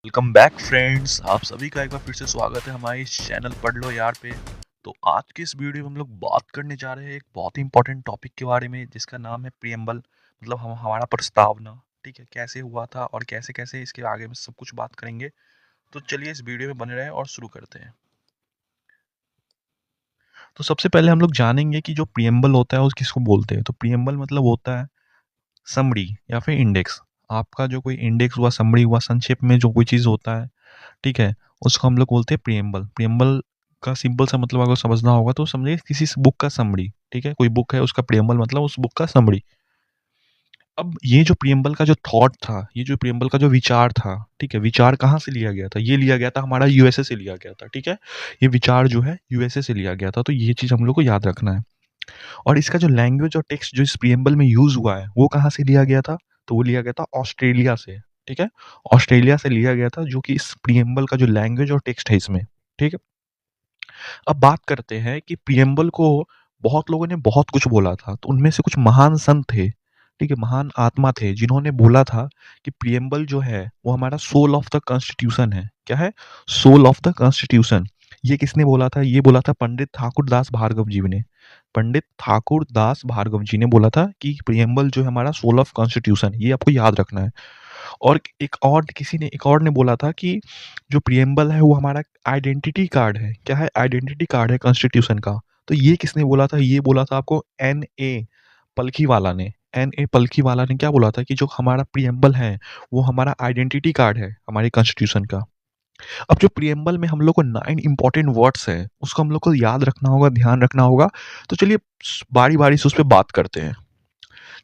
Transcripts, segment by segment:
Welcome back friends, आप सभी का एक बार फिर से स्वागत है हमारे इस चैनल पढ़ लो यार पे। तो आज के इस वीडियो में हम लोग बात करने जा रहे हैं एक बहुत ही इंपॉर्टेंट टॉपिक के बारे में जिसका नाम है प्रियम्बल। मतलब हम हमारा प्रस्तावना। ठीक है, कैसे हुआ था और कैसे कैसे इसके आगे में सब कुछ बात करेंगे। तो चलिए इस वीडियो में बने रहे और शुरू करते हैं। तो सबसे पहले हम लोग जानेंगे कि जो प्रियम्बल होता है उस किसको बोलते हैं। तो प्रियम्बल मतलब होता है समरी या फिर इंडेक्स। आपका जो कोई इंडेक्स हुआ, समरी हुआ, संक्षेप में जो कोई चीज़ होता है, ठीक है, उसको हम लोग बोलते हैं प्रियम्बल। प्रियम्बल का सिंपल सा मतलब अगर समझना होगा तो समझिए किसी बुक का समरी। ठीक है, कोई बुक है उसका प्रियम्बल मतलब उस बुक का समरी। अब ये जो प्रियम्बल का जो थॉट था, ये जो प्रियम्बल का जो विचार था, ठीक है, विचार कहाँ से लिया गया था? ये लिया गया था हमारा यूएसए से लिया गया था। ठीक है, ये विचार जो है यूएसए से लिया गया था। तो ये चीज़ हम लोग को याद रखना है। और इसका जो लैंग्वेज और टेक्स्ट जो इस प्रियम्बल में यूज हुआ है वो कहाँ से लिया गया था? तो वो लिया गया था ऑस्ट्रेलिया से। ठीक है, ऑस्ट्रेलिया से लिया गया था, जो कि इस प्रियम्बल का जो लैंग्वेज और टेक्स्ट है इसमें। ठीक है, अब बात करते हैं कि प्रियम्बल को बहुत लोगों ने बहुत कुछ बोला था। तो उनमें से कुछ महान संत थे, ठीक है, महान आत्मा थे, जिन्होंने बोला था कि प्रियम्बल जो है वो हमारा सोल ऑफ द कॉन्स्टिट्यूशन है। क्या है? Soul of the constitution. ये किसने बोला था? ये बोला था पंडित ठाकुर दास भार्गव जी ने। पंडित ठाकुर दास भार्गव जी ने बोला था कि प्रियम्बल जो है हमारा सोल ऑफ कॉन्स्टिट्यूशन। ये आपको याद रखना है। और एक और ने बोला था कि जो प्रियम्बल है वो हमारा आइडेंटिटी कार्ड है। क्या है? आइडेंटिटी कार्ड है कॉन्स्टिट्यूशन का। तो ये किसने बोला था? ये बोला था आपको एन ए पलखीवाला ने। एन ए पलखीवाला ने क्या बोला था कि जो हमारा प्रियम्बल है वो हमारा आइडेंटिटी कार्ड है हमारे कॉन्स्टिट्यूशन का। अब जो प्रियम्बल में हम लोग को 9 इंपॉर्टेंट वर्ड्स है उसको हम लोग को याद रखना होगा, ध्यान रखना होगा। तो चलिए बारी बारी से उस पर बात करते हैं।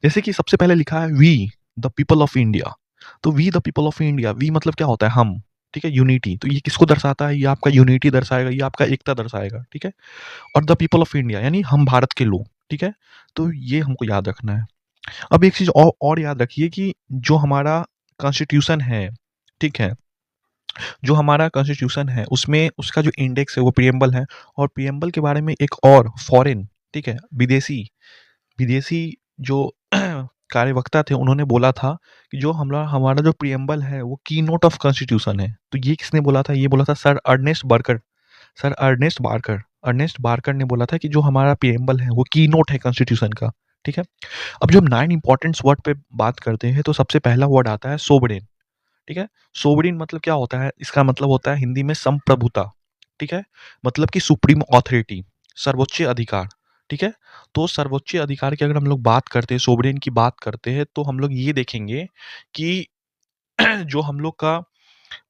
जैसे कि सबसे पहले लिखा है we the people of India. तो we the people of India, we मतलब क्या होता है? हम। ठीक है, यूनिटी। तो ये किसको दर्शाता है? ये आपका यूनिटी दर्शाएगा, ये आपका एकता दर्शाएगा। ठीक है, और द पीपल ऑफ इंडिया यानी हम भारत के लोग। ठीक है, तो ये हमको याद रखना है। अब एक चीज और याद रखिए कि जो हमारा कॉन्स्टिट्यूशन है, ठीक है, जो हमारा कॉन्स्टिट्यूशन है उसमें उसका जो इंडेक्स है वो प्रियम्बल है। और प्रियम्बल के बारे में एक और फॉरेन, ठीक है, विदेशी विदेशी जो कार्यवक्ता थे उन्होंने बोला था कि जो हमारा हमारा जो प्रियम्बल है वो की नोट ऑफ कॉन्स्टिट्यूशन है। तो ये किसने बोला था? ये बोला था sir Ernest Barker. Sir Ernest Barker ने बोला था कि जो हमारा प्रियम्बल है वो की नोट है कॉन्स्टिट्यूशन का। ठीक है, अब जो हम 9 इंपॉर्टेंट वर्ड पे बात करते हैं तो सबसे पहला वर्ड आता है सोवरेन। ठीक है, सोवरेन मतलब क्या होता है? इसका मतलब होता है हिंदी में संप्रभुता। ठीक है, मतलब कि सुप्रीम ऑथोरिटी, सर्वोच्च अधिकार। ठीक है, तो सर्वोच्च अधिकार की अगर हम लोग बात करते हैं, सोवरेन की बात करते हैं, तो हम लोग ये देखेंगे कि जो हम लोग का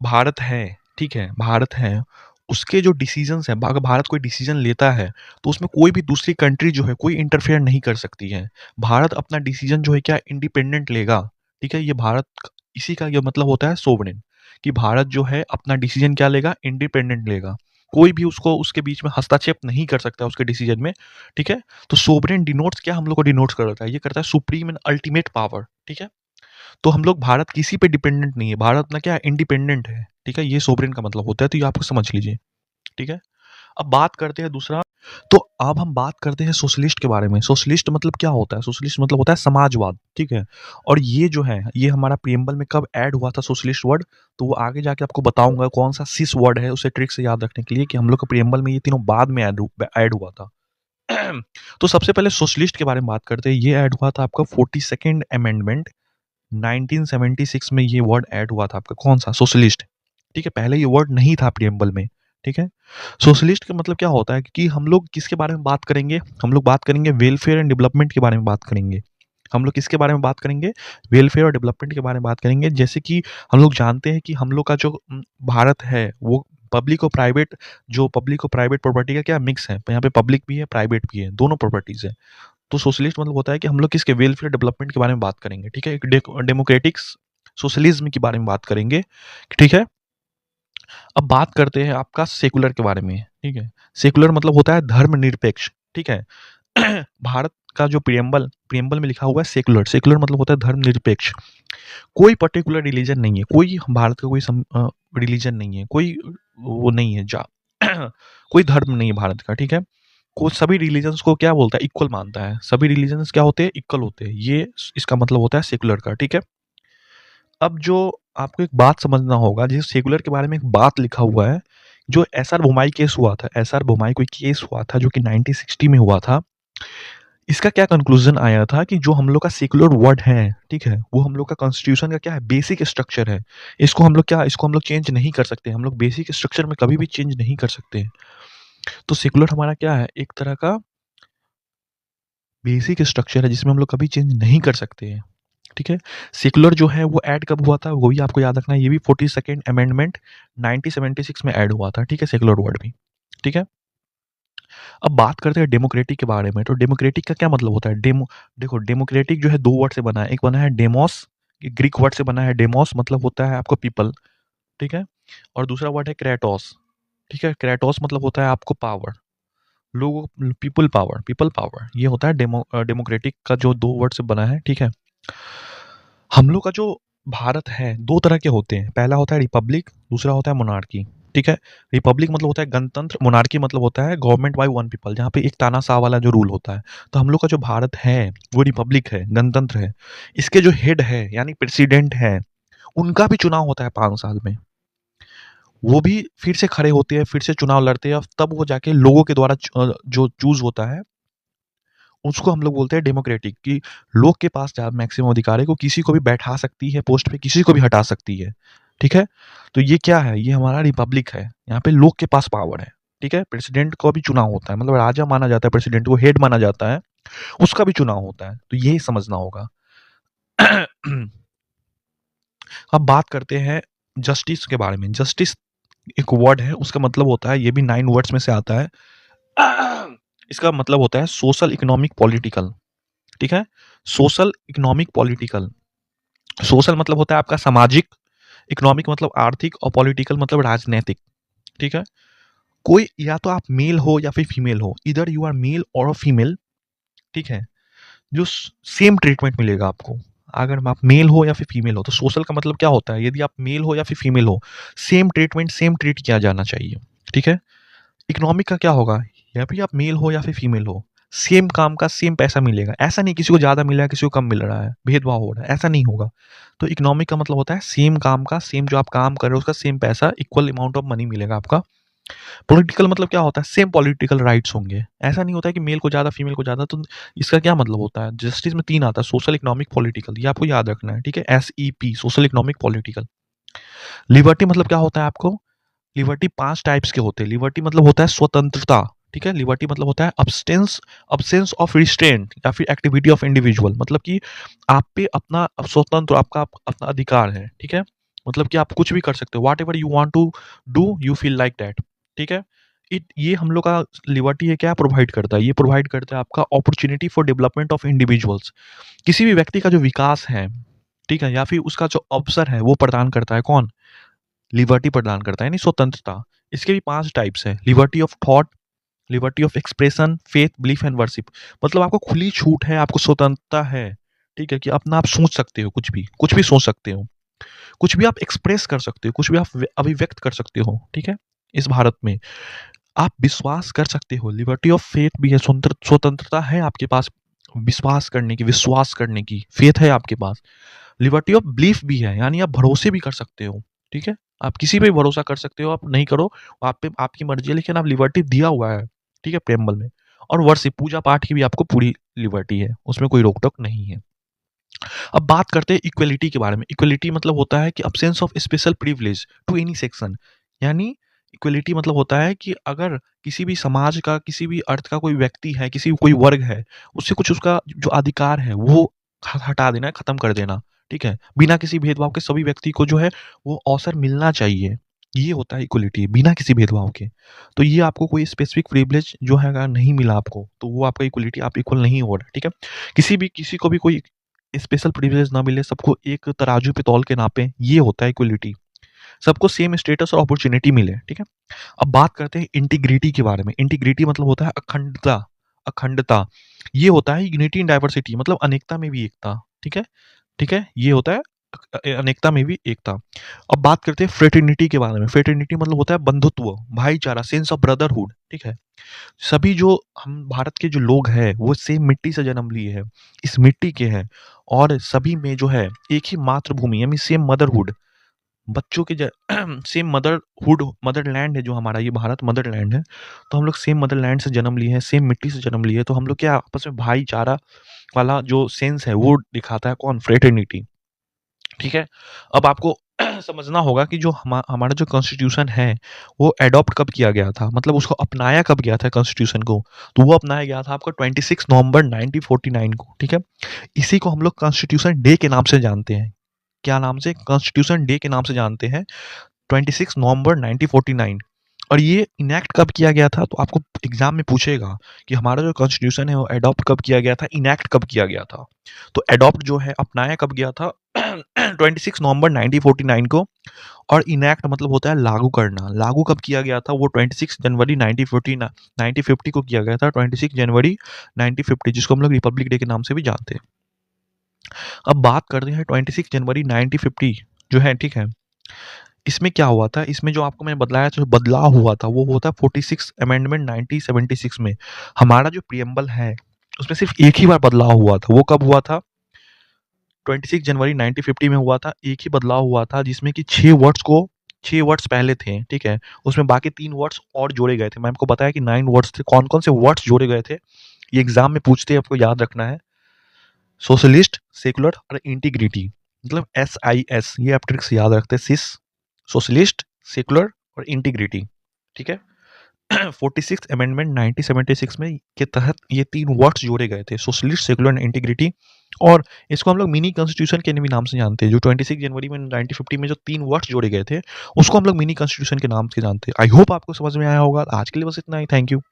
भारत है, ठीक है, भारत है, उसके जो डिसीजंस हैं, अगर भारत कोई डिसीजन लेता है तो उसमें कोई भी दूसरी कंट्री जो है कोई इंटरफेयर नहीं कर सकती है। भारत अपना डिसीजन जो है क्या इंडिपेंडेंट लेगा। ठीक है, ये भारत, इसी का ये मतलब होता है सोवरेन, कि भारत जो है अपना डिसीजन क्या लेगा? इंडिपेंडेंट लेगा। कोई भी उसको उसके बीच में हस्तक्षेप नहीं कर सकता उसके डिसीजन में। ठीक है, तो सोवरेन डिनोट्स क्या हम लोग को डिनोट्स करता है? ये करता है सुप्रीम एंड अल्टीमेट पावर। ठीक है, तो हम लोग भारत किसी पे डिपेंडेंट नहीं है, भारत अपना क्या इंडिपेंडेंट है। ठीक है, ये सोवरेन का मतलब होता है, तो ये आपको समझ लीजिए। ठीक है, अब बात करते हैं दूसरा। तो अब हम बात करते हैं सोशलिस्ट के बारे में। सोशलिस्ट मतलब क्या होता है? सोशलिस्ट मतलब होता है समाजवाद। ठीक है, और ये जो है ये हमारा प्रियम्बल में कब ऐड हुआ था सोशलिस्ट वर्ड? तो वो आगे जाके आपको बताऊंगा कौन सा सिस वर्ड है, उसे ट्रिक से याद रखने के लिए कि हम लोग के प्रियम्बल में ये तीनों बाद में ऐड हुआ था। तो सबसे पहले सोशलिस्ट के बारे में बात करते हैं। ये ऐड हुआ था आपका 42nd अमेंडमेंट 1976 में। ये वर्ड ऐड हुआ था आपका कौन सा? सोशलिस्ट। ठीक है, पहले ये वर्ड नहीं था प्रियम्बल में। ठीक है, सोशलिस्ट का मतलब क्या होता है कि हम लोग किसके बारे में बात करेंगे? हम लोग बात करेंगे वेलफेयर एंड डेवलपमेंट के बारे में बात करेंगे। हम लोग किसके बारे में बात करेंगे? वेलफेयर और डेवलपमेंट के बारे में बात करेंगे। जैसे कि हम लोग जानते हैं कि हम लोग का जो भारत है वो पब्लिक और प्राइवेट प्रॉपर्टी का क्या मिक्स है। यहाँ पे पब्लिक भी है, प्राइवेट भी है, दोनों प्रॉपर्टीज है। तो सोशलिस्ट मतलब होता है कि हम लोग किसके वेलफेयर डेवलपमेंट के बारे में बात करेंगे। ठीक है, एक डेमोक्रेटिक सोशलिज्म के बारे में बात करेंगे। ठीक है, अब बात करते हैं आपका सेकुलर के बारे में। ठीक है, सेकुलर मतलब होता है धर्मनिरपेक्ष। ठीक है, भारत का जो प्रियम्बल में लिखा हुआ है सेकुलर। सेकुलर मतलब होता है धर्मनिरपेक्ष। कोई पर्टिकुलर रिलीजन नहीं है, कोई भारत का कोई रिलीजन नहीं है, कोई वो नहीं है जा कोई धर्म नहीं है भारत का। ठीक है, को सभी रिलीजन्स को क्या बोलता है? इक्वल मानता है। सभी रिलीजन्स क्या होते हैं? इक्वल होते हैं। ये इसका मतलब होता है सेकुलर का। ठीक है, अब जो आपको एक बात समझना होगा, जैसे सेकुलर के बारे में एक बात लिखा हुआ है, जो एसआर बोमाई केस हुआ था, एसआर बोमाई कोई केस हुआ था जो कि 1960 में हुआ था। इसका क्या कंक्लूजन आया था कि जो हम लोग का सेकुलर वर्ड है, ठीक है, वो हम लोग का कॉन्स्टिट्यूशन का क्या है, बेसिक स्ट्रक्चर है। इसको हम लोग चेंज नहीं कर सकते, हम लोग बेसिक स्ट्रक्चर में कभी भी चेंज नहीं कर सकते। तो सेकुलर हमारा क्या है, एक तरह का बेसिक स्ट्रक्चर है जिसमें हम लोग कभी चेंज नहीं कर सकते हैं, ठीक है। सेकुलर जो है वो ऐड कब हुआ था, वो भी आपको याद रखना है, ये भी 42nd अमेंडमेंट 1976 में ऐड हुआ था, ठीक है, सेकुलर वर्ड भी, ठीक है। अब बात करते हैं डेमोक्रेटिक के बारे में। तो डेमोक्रेटिक का क्या मतलब होता है, देखो डेमोक्रेटिक जो है दो वर्ड से बना है, एक बना है डेमोस, ग्रीक वर्ड से बना है डेमोस, मतलब होता है आपको पीपल, ठीक है, और दूसरा वर्ड है क्रेटोस, ठीक है, क्रेटोस मतलब होता है आपको पावर, लोगों, पीपल पावर, ये होता है डेमोक्रेटिक का जो दो वर्ड से बना है, ठीक है। हम लोग का जो भारत है दो तरह के होते हैं, पहला होता है रिपब्लिक, दूसरा होता है मोनार्की, ठीक है। रिपब्लिक मतलब होता है गणतंत्र, मोनार्की मतलब होता है गवर्नमेंट बाय वन पीपल, जहाँ पे एक तानाशाह वाला जो रूल होता है। तो हम लोग का जो भारत है वो रिपब्लिक है, गणतंत्र है। इसके जो हेड है यानी प्रेसिडेंट है, उनका भी चुनाव होता है 5 साल में। वो भी फिर से खड़े होते हैं, फिर से चुनाव लड़ते हैं, तब वो जाके लोगों के द्वारा जो चूज होता है, उसको हम लोग बोलते हैं डेमोक्रेटिक, कि लोग के पास मैक्सिमम अधिकार है, को किसी को भी बैठा सकती है पोस्ट पे, किसी को भी हटा सकती है, ठीक है। तो ये क्या है, ये हमारा रिपब्लिक है, यहाँ पे लोग के पास पावर है, ठीक है। प्रेसिडेंट का भी चुनाव होता है, मतलब राजा माना जाता है, प्रेसिडेंट को हेड माना जाता है, उसका भी चुनाव होता है, तो यही समझना होगा। अब बात करते हैं जस्टिस के बारे में। जस्टिस एक वर्ड है, उसका मतलब होता है, ये भी 9 वर्ड्स में से आता है। इसका मतलब होता है सोशल, इकोनॉमिक, पॉलिटिकल, ठीक है। Social, economic, political. सोशल मतलब होता है आपका सामाजिक, इकोनॉमिक मतलब आर्थिक, और पॉलिटिकल मतलब राजनैतिक, ठीक है। कोई या तो आप मेल हो या फिर फीमेल हो, इधर यू आर मेल और फीमेल, ठीक है, जो सेम ट्रीटमेंट मिलेगा आपको। अगर आप मेल हो या फिर फीमेल हो, तो सोशल का मतलब क्या होता है, यदि आप मेल हो या फिर फीमेल हो, सेम ट्रीटमेंट, सेम ट्रीट किया जाना चाहिए, ठीक है। इकोनॉमिक का क्या होगा, या फिर आप मेल हो या फिर फीमेल हो, सेम काम का सेम पैसा मिलेगा, ऐसा नहीं किसी को ज़्यादा मिल रहा है किसी को कम मिल रहा है, भेदभाव हो रहा है, ऐसा नहीं होगा। तो इकोनॉमिक का मतलब होता है सेम काम का, सेम जो आप काम कर रहे हो उसका सेम पैसा, इक्वल अमाउंट ऑफ मनी मिलेगा आपका। पॉलिटिकल मतलब क्या होता है, सेम पॉलिटिकल राइट्स होंगे, ऐसा नहीं होता है कि मेल को ज़्यादा फीमेल को ज़्यादा। तो इसका क्या मतलब होता है, जस्टिस में 3 आता है, सोशल, इकोनॉमिक, पॉलिटिकल, ये आपको याद रखना है, ठीक है। SEP, social, economic, political. Liberty मतलब क्या होता है आपको, लिबर्टी 5 टाइप्स के होते हैं। लिबर्टी मतलब होता है स्वतंत्रता, ठीक है। लिबर्टी मतलब होता है अब्सेंस ऑफ रिस्ट्रेंट या फिर एक्टिविटी ऑफ इंडिविजुअल, मतलब कि आप पे अपना स्वतंत्र, आपका अपना अधिकार है, ठीक है। मतलब कि आप कुछ भी कर सकते हो, whatever you want to do you feel like that, ठीक है। ये हम लोग का लिबर्टी है, क्या प्रोवाइड करता है, ये प्रोवाइड करता है आपका opportunity for development of individuals. किसी भी व्यक्ति का जो विकास है, ठीक है, या फिर उसका जो अवसर है, वो प्रदान करता है कौन, लिबर्टी प्रदान करता है, यानी स्वतंत्रता। इसके भी 5 टाइप्स हैं, liberty of thought, liberty of expression, faith, belief and worship. मतलब आपको खुली छूट है, आपको स्वतंत्रता है, ठीक है, कि अपना आप सोच सकते हो, कुछ भी सोच सकते हो, कुछ भी आप एक्सप्रेस कर सकते हो, कुछ भी आप अभिव्यक्त कर सकते हो, ठीक है। इस भारत में आप विश्वास कर सकते हो, लिबर्टी ऑफ फेथ भी है, स्वतंत्रता है आपके पास विश्वास करने की, विश्वास करने की, फेथ है आपके पास। लिबर्टी ऑफ बिलीफ भी है, यानी आप भरोसे भी कर सकते हो, ठीक है। आप किसी पे भी भरोसा कर सकते हो, आप नहीं करो, आप पे आपकी मर्जी है, लेकिन आप लिबर्टी दिया हुआ है, ठीक है, प्रेम्बल में। और वर्शिप, पूजा पाठ की भी आपको पूरी लिबर्टी है, उसमें कोई रोक टोक नहीं है। अब बात करते हैं इक्वलिटी के बारे में। इक्वलिटी मतलब होता है कि absence of special privilege to any section, यानी इक्वलिटी मतलब होता है कि अगर किसी भी समाज का, किसी भी अर्थ का कोई व्यक्ति है, किसी कोई वर्ग है, उससे कुछ उसका जो अधिकार है वो हटा देना, खत्म कर देना, ठीक है, बिना किसी भेदभाव के सभी व्यक्ति को जो है वो अवसर मिलना चाहिए, ये होता है इक्वलिटी, बिना किसी भेदभाव के। तो ये आपको कोई स्पेसिफिक प्रिविलेज जो है अगर नहीं मिला आपको, तो वो आपका इक्वलिटी, आप इक्वल नहीं हो रहा, ठीक है। किसी को भी कोई स्पेशल प्रिविलेज ना मिले, सबको एक तराजू पे तौल के नापे, ये होता है इक्वलिटी। सबको सेम स्टेटस और अपॉर्चुनिटी मिले, ठीक है। अब बात करते हैं इंटीग्रिटी के बारे में। इंटीग्रिटी मतलब होता है अखंडता, अखंडता। ये होता है यूनिटी इन डाइवर्सिटी, मतलब अनेकता में भी एकता, ठीक है, ठीक है, ये होता है अनेकता में भी एकता। अब बात करते हैं फ्रेटर्निटी के बारे में। फ्रेटर्निटी मतलब होता है बंधुत्व, भाईचारा, सेंस ऑफ ब्रदरहुड, ठीक है। सभी जो हम भारत के जो लोग हैं वो सेम मिट्टी से जन्म लिए हैं, इस मिट्टी के हैं, और सभी में जो है एक ही मातृभूमि यानी सेम मदरहुड, बच्चों के सेम मदरहुड, मदरलैंड है जो हमारा ये भारत मदरलैंड है, तो हम लोग सेम मदरलैंड से जन्म लिए हैं, सेम मिट्टी से जन्म लिए हैं, तो हम लोग क्या आपस में भाईचारा वाला जो सेंस है वो दिखाता है कौन, फ्रेटर्निटी। ठीक है। अब आपको समझना होगा कि जो हमारा जो कॉन्स्टिट्यूशन है वो एडॉप्ट कब किया गया था, मतलब उसको अपनाया कब गया था कॉन्स्टिट्यूशन को, तो वो अपनाया गया था आपका 26 नवंबर 1949 को। ठीक है। इसी को हम लोग कॉन्स्टिट्यूशन डे के नाम से जानते हैं। क्या नाम से? कॉन्स्टिट्यूशन डे के नाम से जानते हैं, 26 नवंबर 1949। और ये इनैक्ट कब किया गया था, तो आपको एग्जाम में पूछेगा कि हमारा जो कॉन्स्टिट्यूशन है वो एडॉप्ट कब किया गया था, इनैक्ट कब किया गया था। तो एडॉप्ट जो है अपनाया कब गया था 26 नवंबर 1949 को, और इनैक्ट मतलब होता है लागू करना। लागू कब किया गया था, वो 26 जनवरी 1950 को किया गया था, 26 जनवरी 1950, जिसको हम लोग रिपब्लिक डे के नाम से भी जानते हैं। अब बात करते हैं 26 जनवरी 1950 जो है, ठीक है, इसमें क्या हुआ था, इसमें जो आपको मैंने बतलाया जो बदलाव हुआ था वो हुआ था 46 अमेंडमेंट 1976 में। हमारा जो प्रियम्बल है उसमें सिर्फ एक ही बार बदलाव हुआ था, वो कब हुआ था, 26 जनवरी 1950 में हुआ था। एक ही बदलाव हुआ था जिसमें कि 6 वर्ड्स पहले थे, ठीक है, उसमें बाकी 3 वर्ड्स और जोड़े गए थे। मैं आपको बताया कि 9 वर्ड्स थे, कौन कौन से वर्ड्स जोड़े गए थे ये एग्जाम में पूछते हैं, आपको याद रखना है। सोशलिस्ट, सेकुलर और इंटीग्रिटी, मतलब SIS, ये आप ट्रिक्स याद रखते हैं, सिस, सोशलिस्ट, सेकुलर और इंटीग्रिटी। ठीक है। 46 अमेंडमेंट 1976 में के तहत ये 3 वर्ड्स जोड़े गए थे, सोशलिस्ट, सेकुलर एंड इंटीग्रिटी। और इसको हम लोग मिनी कॉन्स्टिट्यूशन के भी नाम से जानते हैं। जो 26 जनवरी में 1950 में जो 3 वर्ड्स जोड़े गए थे उसको हम लोग मिनी कॉन्स्टिट्यूशन के नाम से जानते हैं। आई होप आपको समझ में आया होगा। आज के लिए बस इतना ही। Thank you.